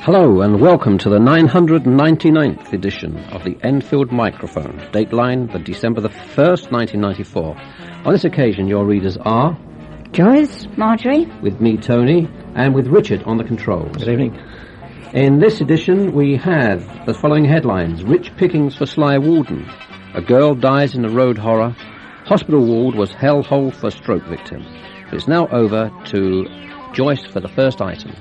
Hello and welcome to the 999th edition of the Enfield Microphone, dateline the December the 1st, 1994. On this occasion your readers are Joyce, Marjorie, with me Tony, and with Richard on the controls. Good evening. In this edition we have the following headlines: Rich pickings for Sly Walden, a girl dies in a road horror, hospital ward was hellhole for stroke victim. It's now over to Joyce for the first item.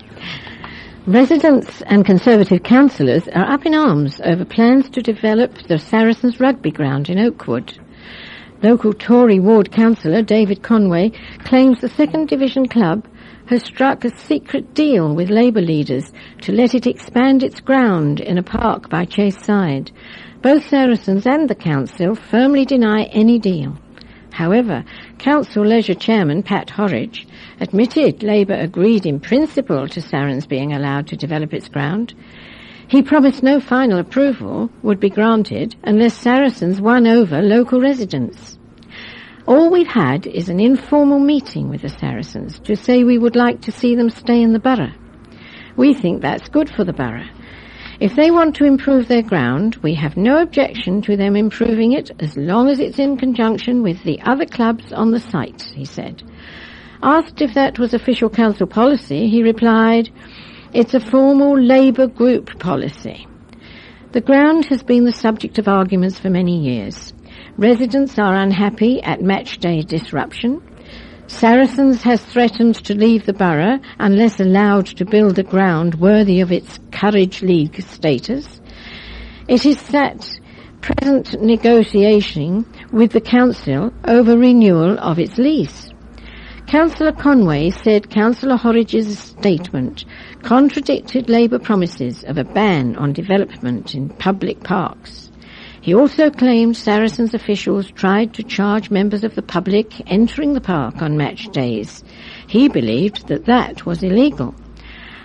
Residents and Conservative councillors are up in arms over plans to develop the Saracens rugby ground in Oakwood. Local Tory ward councillor David Conway claims the second division club has struck a secret deal with Labour leaders to let it expand its ground in a park by Chase Side. Both Saracens and the council firmly deny any deal. However, Council Leisure Chairman Pat Horrige admitted Labour agreed in principle to Saracens being allowed to develop its ground. He promised no final approval would be granted unless Saracens won over local residents. All we've had is an informal meeting with the Saracens to say we would like to see them stay in the borough. We think that's good for the borough. If they want to improve their ground, we have no objection to them improving it as long as it's in conjunction with the other clubs on the site, he said. Asked if that was official council policy, he replied, "It's a formal Labour group policy." The ground has been the subject of arguments for many years. Residents are unhappy at match day disruption. Saracens has threatened to leave the borough unless allowed to build a ground worthy of its Courage League status. It is at present negotiating with the council over renewal of its lease. Councillor Conway said Councillor Horrige's statement contradicted Labour promises of a ban on development in public parks. He also claimed Saracens officials tried to charge members of the public entering the park on match days. He believed that that was illegal.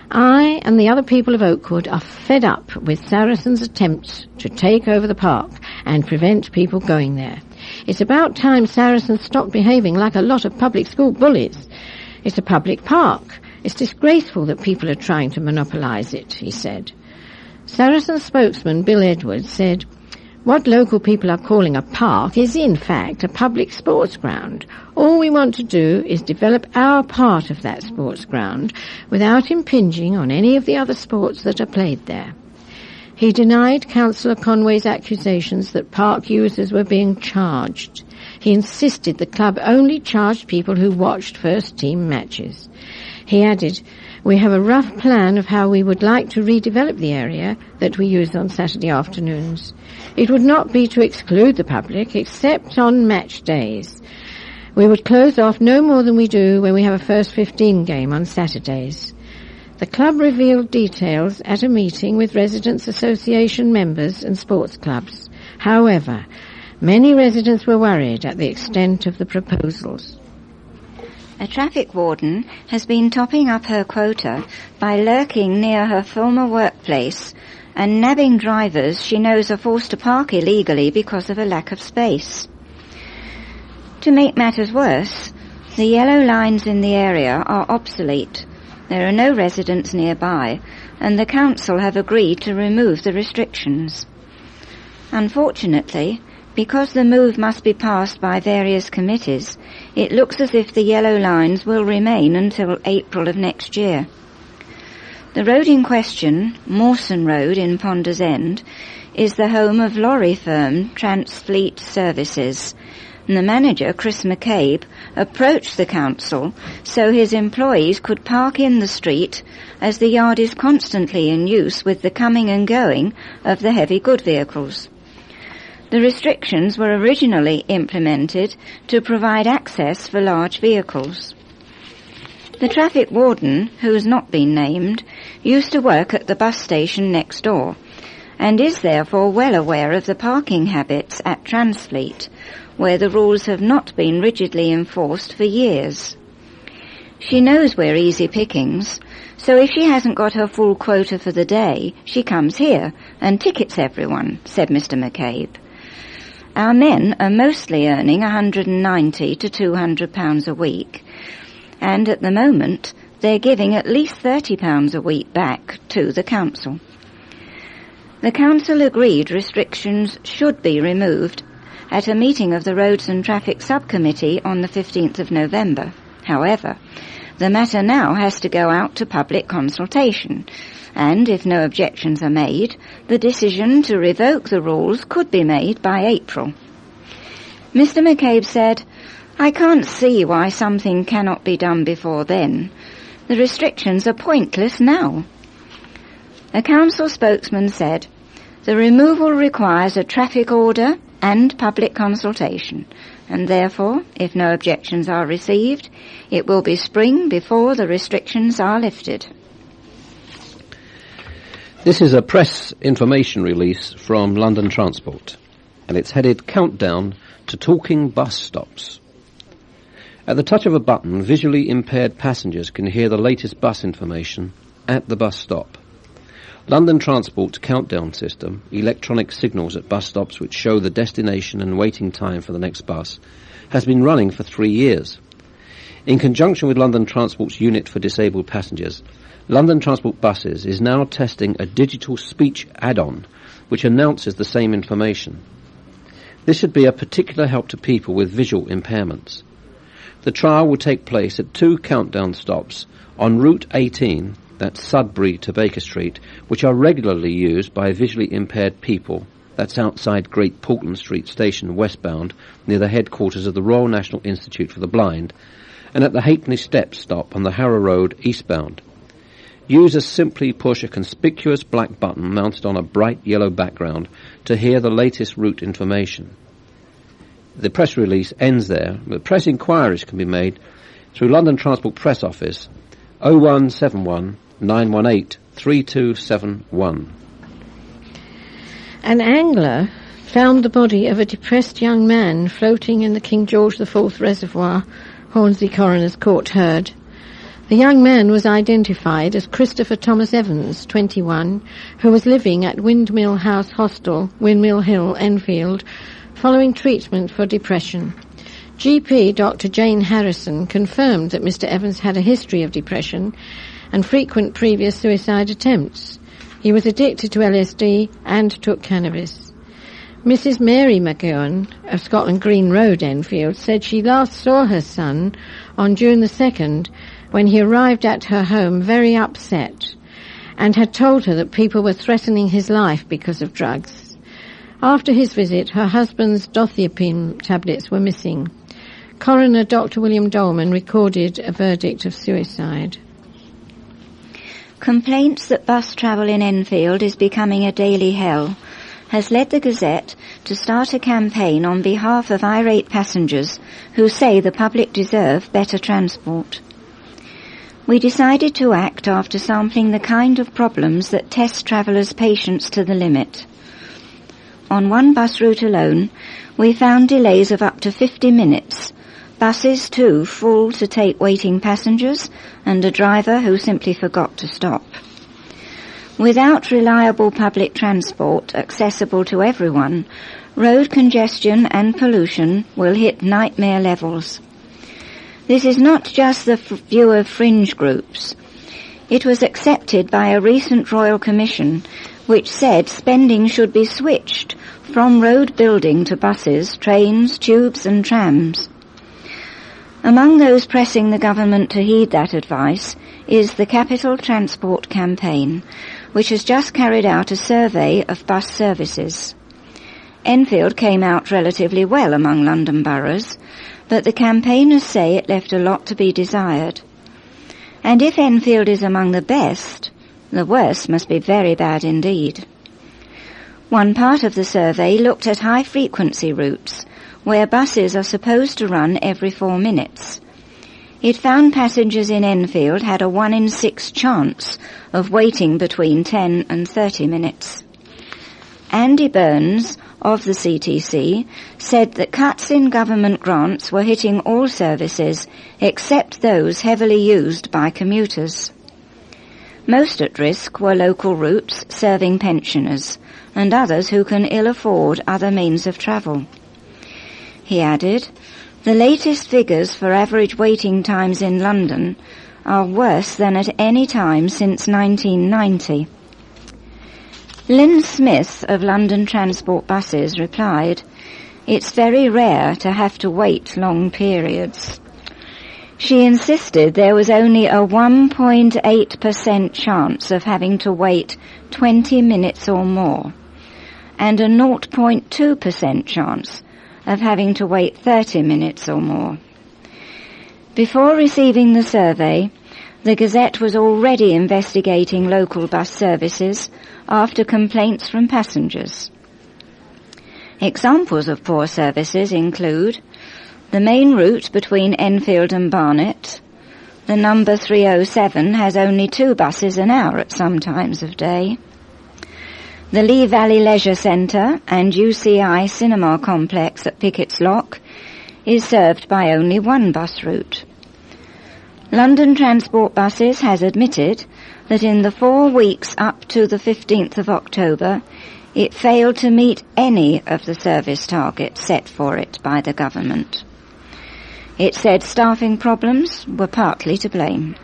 I and the other people of Oakwood are fed up with Saracens' attempts to take over the park and prevent people going there. It's about time Saracens stopped behaving like a lot of public school bullies. It's a public park. It's disgraceful that people are trying to monopolise it, he said. Saracens spokesman Bill Edwards said, "What local people are calling a park is in fact a public sports ground. All we want to do is develop our part of that sports ground without impinging on any of the other sports that are played there." He denied Councillor Conway's accusations that park users were being charged. He insisted the club only charged people who watched first team matches. He added, "We have a rough plan of how we would like to redevelop the area that we use on Saturday afternoons. It would not be to exclude the public, except on match days. We would close off no more than we do when we have a first 15 game on Saturdays." The club revealed details at a meeting with Residents' Association members and sports clubs. However, many residents were worried at the extent of the proposals. A traffic warden has been topping up her quota by lurking near her former workplace and nabbing drivers she knows are forced to park illegally because of a lack of space. To make matters worse, the yellow lines in the area are obsolete. There are no residents nearby, and the council have agreed to remove the restrictions. Unfortunately, because the move must be passed by various committees, it looks as if the yellow lines will remain until April of next year. The road in question, Mawson Road in Ponders End, is the home of lorry firm Transfleet Services. And the manager, Chris McCabe, approached the council so his employees could park in the street as the yard is constantly in use with the coming and going of the heavy good vehicles. The restrictions were originally implemented to provide access for large vehicles. The traffic warden, who has not been named, used to work at the bus station next door and is therefore well aware of the parking habits at Transfleet, where the rules have not been rigidly enforced for years. She knows we're easy pickings, so if she hasn't got her full quota for the day, she comes here and tickets everyone, said Mr. McCabe. Our men are mostly earning £190 to £200 a week, and at the moment they're giving at least £30 a week back to the council. The council agreed restrictions should be removed at a meeting of the Roads and Traffic Subcommittee on the 15th of November. However, the matter now has to go out to public consultation, and if no objections are made, the decision to revoke the rules could be made by April. Mr. McCabe said, "I can't see why something cannot be done before then. The restrictions are pointless now." A council spokesman said, "The removal requires a traffic order and public consultation, and therefore, if no objections are received, it will be spring before the restrictions are lifted." This is a press information release from London Transport, and it's headed Countdown to Talking Bus Stops. At the touch of a button, visually impaired passengers can hear the latest bus information at the bus stop. London Transport's countdown system, electronic signals at bus stops which show the destination and waiting time for the next bus, has been running for 3 years. In conjunction with London Transport's unit for disabled passengers, London Transport Buses is now testing a digital speech add-on which announces the same information. This should be a particular help to people with visual impairments. The trial will take place at 2 countdown stops on Route 18, that's Sudbury to Baker Street, which are regularly used by visually impaired people. That's outside Great Portland Street Station westbound, near the headquarters of the Royal National Institute for the Blind, and at the Halfpenny Steps stop on the Harrow Road eastbound. Users simply push a conspicuous black button mounted on a bright yellow background to hear the latest route information. The press release ends there, but press inquiries can be made through London Transport Press Office 0171 918 3271. An angler found the body of a depressed young man floating in the King George IV Reservoir, Hornsey Coroner's Court heard. The young man was identified as Christopher Thomas Evans, 21, who was living at Windmill House Hostel, Windmill Hill, Enfield, following treatment for depression. GP Dr. Jane Harrison confirmed that Mr. Evans had a history of depression and frequent previous suicide attempts. He was addicted to LSD and took cannabis. Mrs. Mary McGowan of Scotland Green Road, Enfield, said she last saw her son on June the 2nd when he arrived at her home very upset and had told her that people were threatening his life because of drugs. After his visit, her husband's dothapine tablets were missing. Coroner Dr. William Dolman recorded a verdict of suicide. Complaints that bus travel in Enfield is becoming a daily hell has led the Gazette to start a campaign on behalf of irate passengers who say the public deserve better transport. We decided to act after sampling the kind of problems that test travellers' patience to the limit. On one bus route alone, we found delays of up to 50 minutes, buses too full to take waiting passengers, and a driver who simply forgot to stop. Without reliable public transport accessible to everyone, road congestion and pollution will hit nightmare levels. This is not just the view of fringe groups. It was accepted by a recent Royal Commission which said spending should be switched from road building to buses, trains, tubes and trams. Among those pressing the government to heed that advice is the Capital Transport Campaign, which has just carried out a survey of bus services. Enfield came out relatively well among London boroughs, but the campaigners say it left a lot to be desired. And if Enfield is among the best, the worst must be very bad indeed. One part of the survey looked at high-frequency routes, where buses are supposed to run every 4 minutes. It found passengers in Enfield had a 1 in 6 chance of waiting between 10 and 30 minutes. Andy Burns of the CTC said that cuts in government grants were hitting all services except those heavily used by commuters. Most at risk were local routes serving pensioners and others who can ill afford other means of travel. He added, the latest figures for average waiting times in London are worse than at any time since 1990. Lynn Smith of London Transport Buses replied, "It's very rare to have to wait long periods." She insisted there was only a 1.8% chance of having to wait 20 minutes or more, and a 0.2% chance of having to wait 30 minutes or more. Before receiving the survey, the Gazette was already investigating local bus services after complaints from passengers. Examples of poor services include the main route between Enfield and Barnet. The number 307 has only 2 buses an hour at some times of day. The Lee Valley Leisure Centre and UCI Cinema Complex at Pickett's Lock is served by only 1 bus route. London Transport Buses has admitted that in the 4 weeks up to the 15th of October, it failed to meet any of the service targets set for it by the government. It said staffing problems were partly to blame.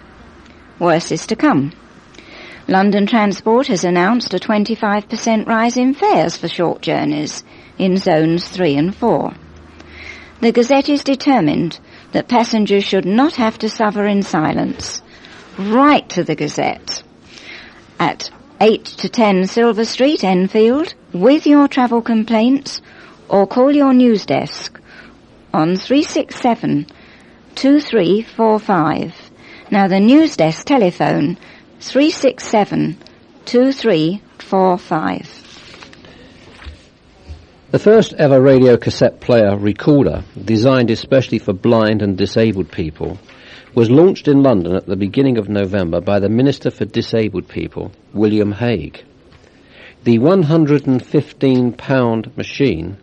Worse is to come. London Transport has announced a 25% rise in fares for short journeys in zones 3 and 4. The Gazette is determined that passengers should not have to suffer in silence. Write to the Gazette at 8 to 10 Silver Street, Enfield, with your travel complaints, or call your news desk on 367-2345. Now the news desk telephone, 367-2345. The first ever radio cassette player recorder, designed especially for blind and disabled people, was launched in London at the beginning of November by the Minister for Disabled People, William Hague. The £115 machine,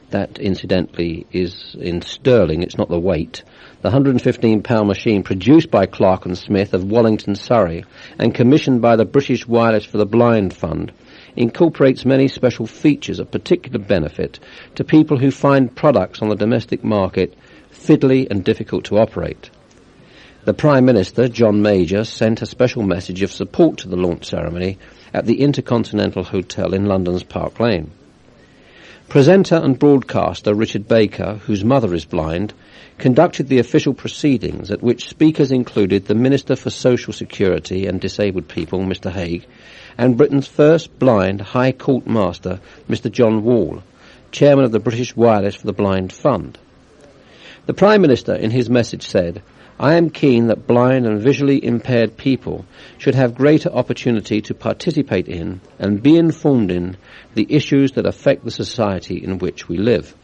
that incidentally is in sterling, it's not the weight, the £115 machine produced by Clark and Smith of Wallington, Surrey, and commissioned by the British Wireless for the Blind Fund, incorporates many special features of particular benefit to people who find products on the domestic market fiddly and difficult to operate. The Prime Minister, John Major, sent a special message of support to the launch ceremony at the Intercontinental Hotel in London's Park Lane. Presenter and broadcaster Richard Baker, whose mother is blind, conducted the official proceedings, at which speakers included the Minister for Social Security and Disabled People, Mr Hague, and Britain's first blind High Court Master, Mr John Wall, Chairman of the British Wireless for the Blind Fund. The Prime Minister in his message said, "I am keen that blind and visually impaired people should have greater opportunity to participate in and be informed in the issues that affect the society in which we live.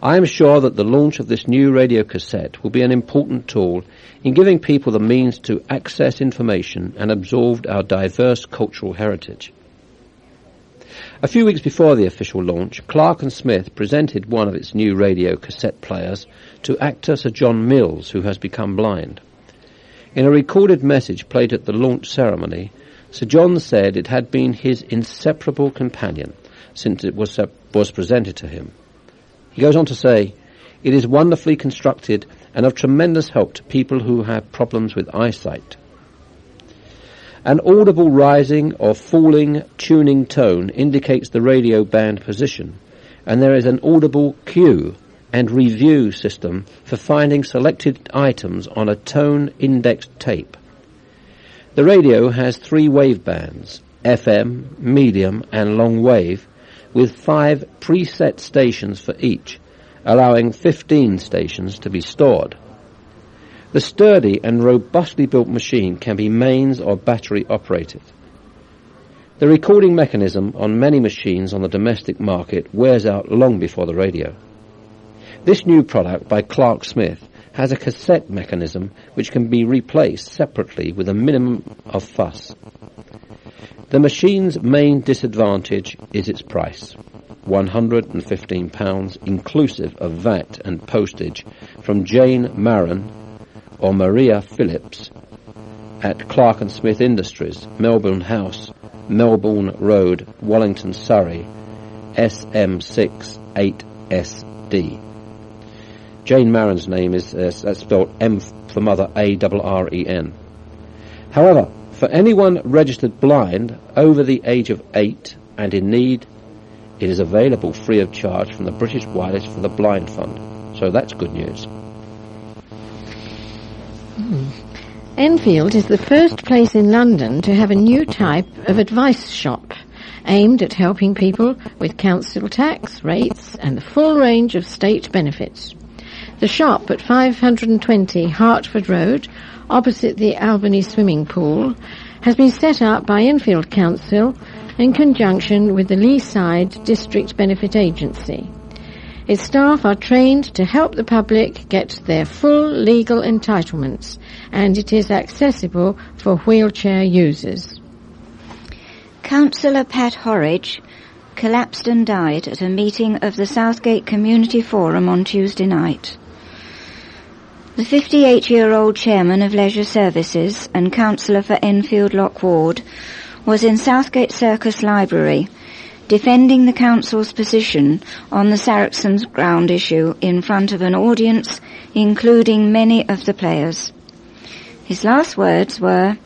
I am sure that the launch of this new radio cassette will be an important tool in giving people the means to access information and absorb our diverse cultural heritage." A few weeks before the official launch, Clark and Smith presented one of its new radio cassette players to actor Sir John Mills, who has become blind. In a recorded message played at the launch ceremony, Sir John said it had been his inseparable companion since it was presented to him. He goes on to say, "It is wonderfully constructed and of tremendous help to people who have problems with eyesight. An audible rising or falling tuning tone indicates the radio band position, and there is an audible cue and review system for finding selected items on a tone-indexed tape. The radio has 3 wave bands, FM, medium and long wave, with 5 preset stations for each, allowing 15 stations to be stored. The sturdy and robustly built machine can be mains or battery operated. The recording mechanism on many machines on the domestic market wears out long before the radio. This new product by Clark Smith has a cassette mechanism which can be replaced separately with a minimum of fuss. The machine's main disadvantage is its price, £115 inclusive of VAT and postage, from Jane Maron or Maria Phillips at Clark and Smith Industries, Melbourne House, Melbourne Road, Wallington, Surrey, SM6 8SD. Jane Maren's name is that's spelled M for mother, A-R-R-E-N. However, for anyone registered blind over the age of 8 and in need, it is available free of charge from the British Wireless for the Blind Fund. So that's good news. Enfield is the first place in London to have a new type of advice shop aimed at helping people with council tax, rates and the full range of state benefits. The shop at 520 Hertford Road, opposite the Albany swimming pool, has been set up by Enfield Council in conjunction with the Leaside District Benefit Agency. Its staff are trained to help the public get their full legal entitlements, and it is accessible for wheelchair users. Councillor Pat Horrige collapsed and died at a meeting of the Southgate Community Forum on Tuesday night. The 58-year-old chairman of Leisure Services and councillor for Enfield Lock Ward was in Southgate Circus Library defending the council's position on the Saracens ground issue in front of an audience including many of the players. His last words were,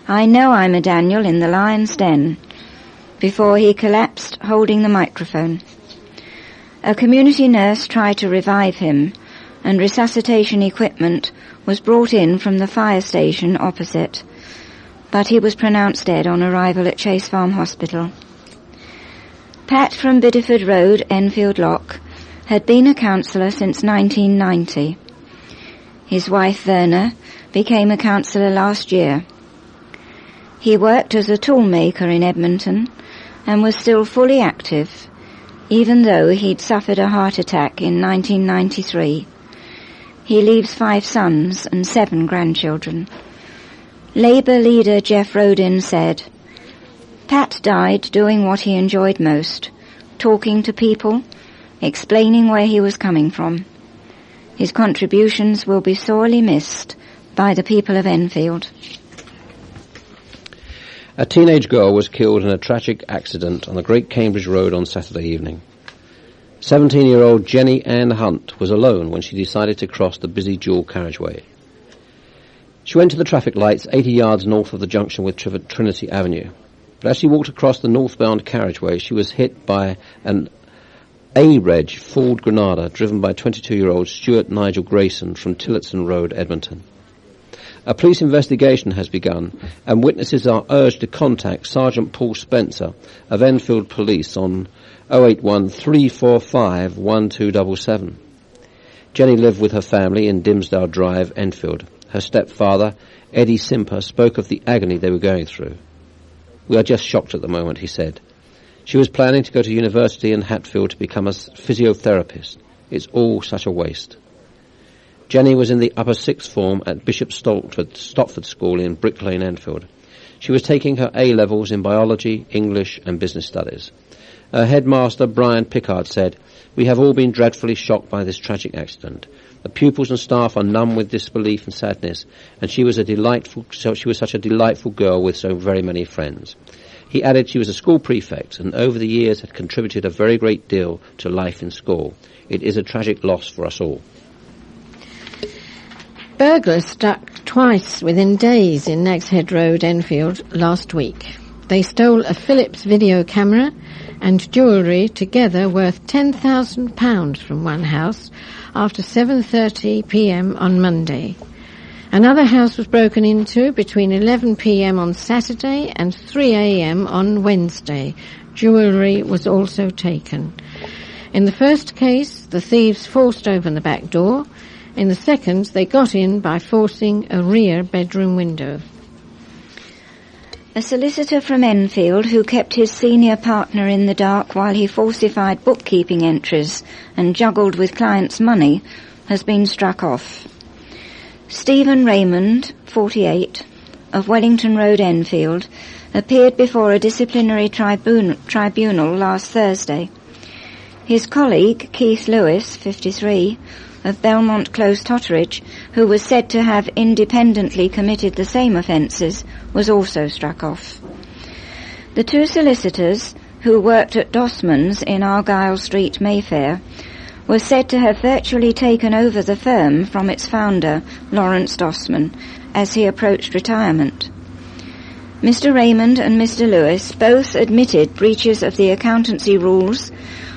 "I know I'm a Daniel in the lion's den," before he collapsed holding the microphone. A community nurse tried to revive him, and resuscitation equipment was brought in from the fire station opposite, but he was pronounced dead on arrival at Chase Farm Hospital. Pat from Bideford Road, Enfield Lock, had been a councillor since 1990. His wife Verna became a councillor last year. He worked as a toolmaker in Edmonton and was still fully active, even though he'd suffered a heart attack in 1993. He leaves 5 sons and 7 grandchildren. Labour leader Jeff Rodin said, "Pat died doing what he enjoyed most, talking to people, explaining where he was coming from. His contributions will be sorely missed by the people of Enfield." A teenage girl was killed in a tragic accident on the Great Cambridge Road on Saturday evening. 17-year-old Jenny Ann Hunt was alone when she decided to cross the busy dual carriageway. She went to the traffic lights 80 yards north of the junction with Trinity Avenue. But as she walked across the northbound carriageway, she was hit by an A-Reg Ford Granada driven by 22-year-old Stuart Nigel Grayson from Tillotson Road, Edmonton. A police investigation has begun, and witnesses are urged to contact Sergeant Paul Spencer of Enfield Police on 081 345 1277. Jenny lived with her family in Dimsdale Drive, Enfield. Her stepfather, Eddie Simper, spoke of the agony they were going through. "We are just shocked at the moment," he said. "She was planning to go to university in Hatfield to become a physiotherapist. It's all such a waste." Jenny was in the upper 6th form at Bishop Stopford School in Brick Lane, Enfield. She was taking her A-levels in biology, English and business studies. Her headmaster, Brian Pickard, said, "We have all been dreadfully shocked by this tragic accident. The pupils and staff are numb with disbelief and sadness, and she was such a delightful girl with so very many friends." He added she was a school prefect and over the years had contributed a very great deal to life in school. "It is a tragic loss for us all." Burglars struck twice within days in Nags Head Road, Enfield, last week. They stole a Philips video camera and jewellery together worth £10,000 from one house after 7:30 p.m. on Monday. Another house was broken into between 11 p.m. on Saturday and 3 a.m. on Wednesday. Jewellery was also taken. In the first case, the thieves forced open the back door. In the second, they got in by forcing a rear bedroom window. A solicitor from Enfield who kept his senior partner in the dark while he falsified bookkeeping entries and juggled with clients' money has been struck off. Stephen Raymond, 48, of Wellington Road, Enfield, appeared before a disciplinary tribunal last Thursday. His colleague, Keith Lewis, 53, of Belmont Close, Totteridge, who was said to have independently committed the same offences, was also struck off. The 2 solicitors, who worked at Dossman's in Argyle Street, Mayfair, was said to have virtually taken over the firm from its founder, Lawrence Dossman, as he approached retirement. Mr. Raymond and Mr. Lewis both admitted breaches of the accountancy rules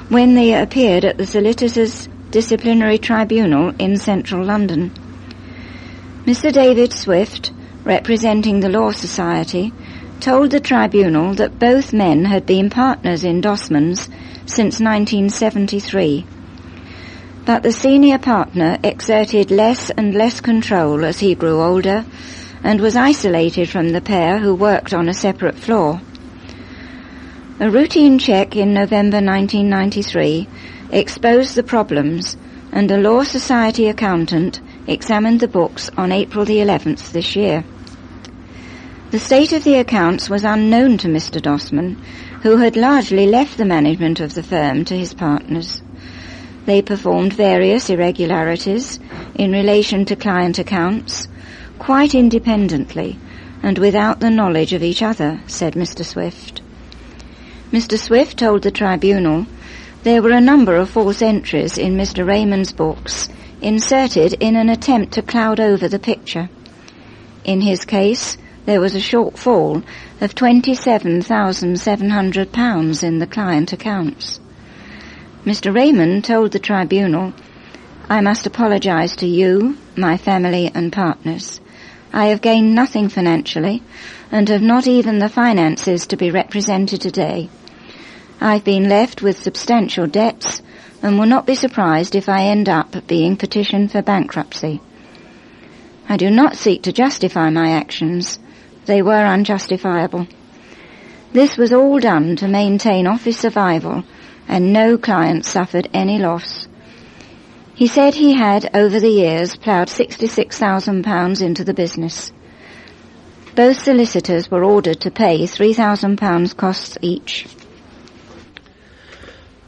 when they appeared at the Solicitors' Disciplinary Tribunal in central London. Mr. David Swift, representing the Law Society, told the tribunal that both men had been partners in Dossman's since 1973, but the senior partner exerted less and less control as he grew older and was isolated from the pair who worked on a separate floor. A routine check in November 1993 exposed the problems, and a Law Society accountant examined the books on April the 11th this year. The state of the accounts was unknown to Mr. Dossman, who had largely left the management of the firm to his partners. They performed various irregularities in relation to client accounts, quite independently and without the knowledge of each other, said Mr. Swift. Mr. Swift told the tribunal there were a number of false entries in Mr. Raymond's books inserted in an attempt to cloud over the picture. In his case, there was a shortfall of £27,700 in the client accounts. Mr. Raymond told the tribunal, "I must apologise to you, my family and partners. I have gained nothing financially and have not even the finances to be represented today. I've been left with substantial debts and will not be surprised if I end up being petitioned for bankruptcy. I do not seek to justify my actions. They were unjustifiable. This was all done to maintain office survival, and no client suffered any loss." He said he had, over the years, ploughed £66,000 into the business. Both solicitors were ordered to pay £3,000 costs each.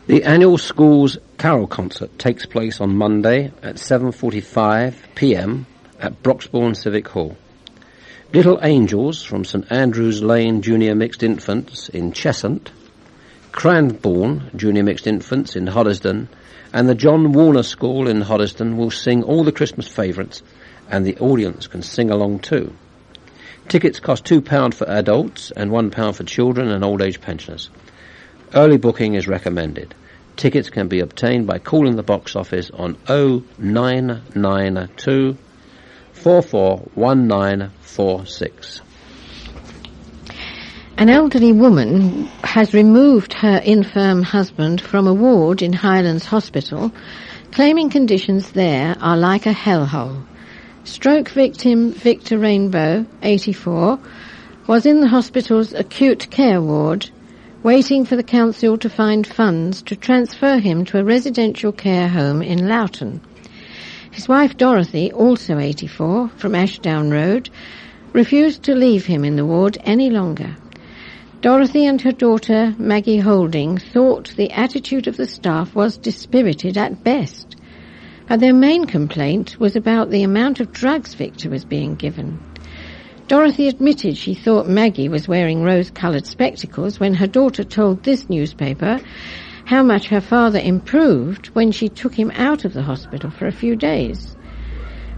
The annual school's carol concert takes place on Monday at 7:45 p.m. at Broxbourne Civic Hall. Little Angels from St Andrew's Lane Junior Mixed Infants in Cheshunt, Cranbourne Junior Mixed Infants in Hoddesdon, and the John Warner School in Hoddesdon will sing all the Christmas favourites, and the audience can sing along too. Tickets cost £2 for adults and £1 for children and old age pensioners. Early booking is recommended. Tickets can be obtained by calling the box office on 0992 441946. An elderly woman has removed her infirm husband from a ward in Highlands Hospital, claiming conditions there are like a hellhole. Stroke victim Victor Rainbow, 84, was in the hospital's acute care ward, waiting for the council to find funds to transfer him to a residential care home in Loughton. His wife Dorothy, also 84, from Ashdown Road, refused to leave him in the ward any longer. Dorothy and her daughter, Maggie Holding, thought the attitude of the staff was dispirited at best, but their main complaint was about the amount of drugs Victor was being given. Dorothy admitted she thought Maggie was wearing rose-coloured spectacles when her daughter told this newspaper how much her father improved when she took him out of the hospital for a few days.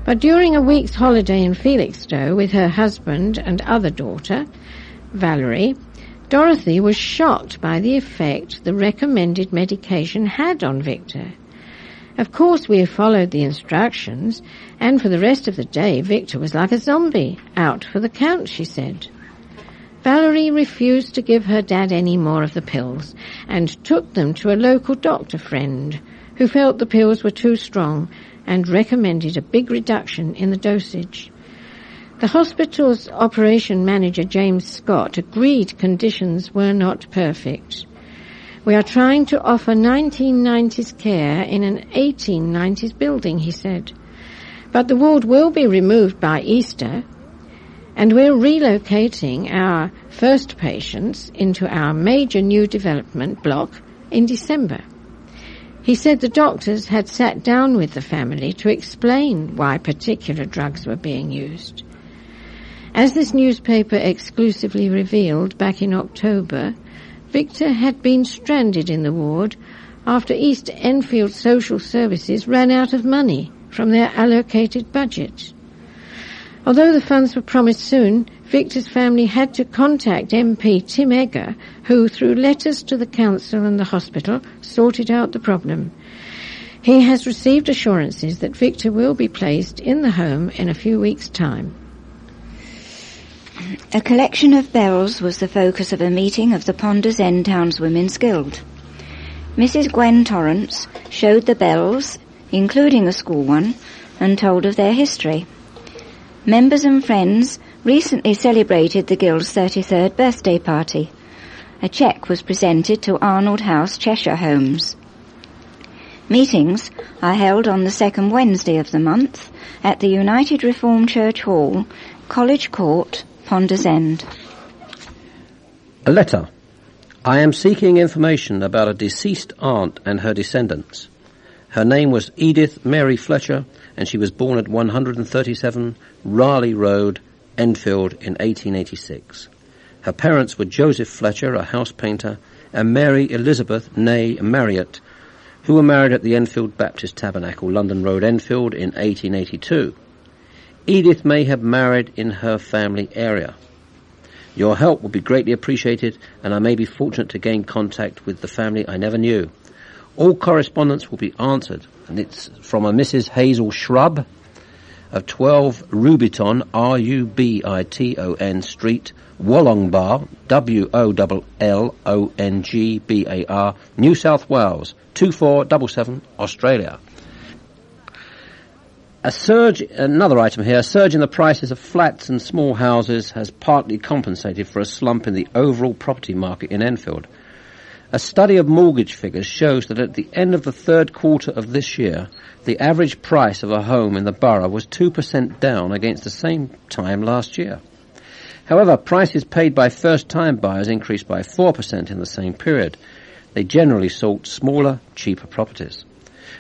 But during a week's holiday in Felixstowe with her husband and other daughter, Valerie, Dorothy was shocked by the effect the recommended medication had on Victor. Of course, we followed the instructions, and for the rest of the day, Victor was like a zombie, out for the count, she said. Valerie refused to give her dad any more of the pills, and took them to a local doctor friend, who felt the pills were too strong and recommended a big reduction in the dosage. The hospital's operation manager, James Scott, agreed conditions were not perfect. "We are trying to offer 1990s care in an 1890s building," he said. "But the ward will be removed by Easter, and we're relocating our first patients into our major new development block in December." He said the doctors had sat down with the family to explain why particular drugs were being used. As this newspaper exclusively revealed back in October, Victor had been stranded in the ward after East Enfield Social Services ran out of money from their allocated budget. Although the funds were promised soon, Victor's family had to contact MP Tim Egger, who, through letters to the council and the hospital, sorted out the problem. He has received assurances that Victor will be placed in the home in a few weeks' time. A collection of bells was the focus of a meeting of the Ponders End Townswomen's Guild. Mrs. Gwen Torrance showed the bells, including a school one, and told of their history. Members and friends recently celebrated the Guild's 33rd birthday party. A cheque was presented to Arnold House, Cheshire Homes. Meetings are held on the second Wednesday of the month at the United Reformed Church Hall, College Court, Ponders End. A letter. I am seeking information about a deceased aunt and her descendants. Her name was Edith Mary Fletcher, and she was born at 137 Raleigh Road, Enfield, in 1886. Her parents were Joseph Fletcher, a house painter, and Mary Elizabeth, née Marriott, who were married at the Enfield Baptist Tabernacle, London Road, Enfield, in 1882. Edith may have married in her family area. Your help will be greatly appreciated, and I may be fortunate to gain contact with the family I never knew. All correspondence will be answered, and it's from a Mrs. Hazel Shrub of 12 Rubiton, Rubiton Street, Wollongbar, Wollongbar, New South Wales, 2477, Australia. Another item here, a surge in the prices of flats and small houses has partly compensated for a slump in the overall property market in Enfield. A study of mortgage figures shows that at the end of the third quarter of this year, the average price of a home in the borough was 2% down against the same time last year. However, prices paid by first-time buyers increased by 4% in the same period. They generally sought smaller, cheaper properties.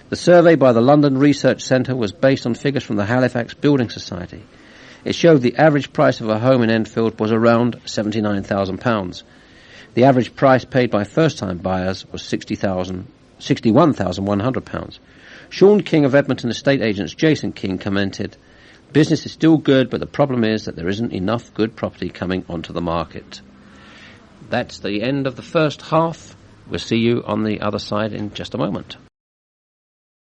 The survey by the London Research Centre was based on figures from the Halifax Building Society. It showed the average price of a home in Enfield was around £79,000. The average price paid by first-time buyers was £61,100. Sean King of Edmonton Estate Agents Jason King commented, "Business is still good, but the problem is that there isn't enough good property coming onto the market." That's the end of the first half. We'll see you on the other side in just a moment.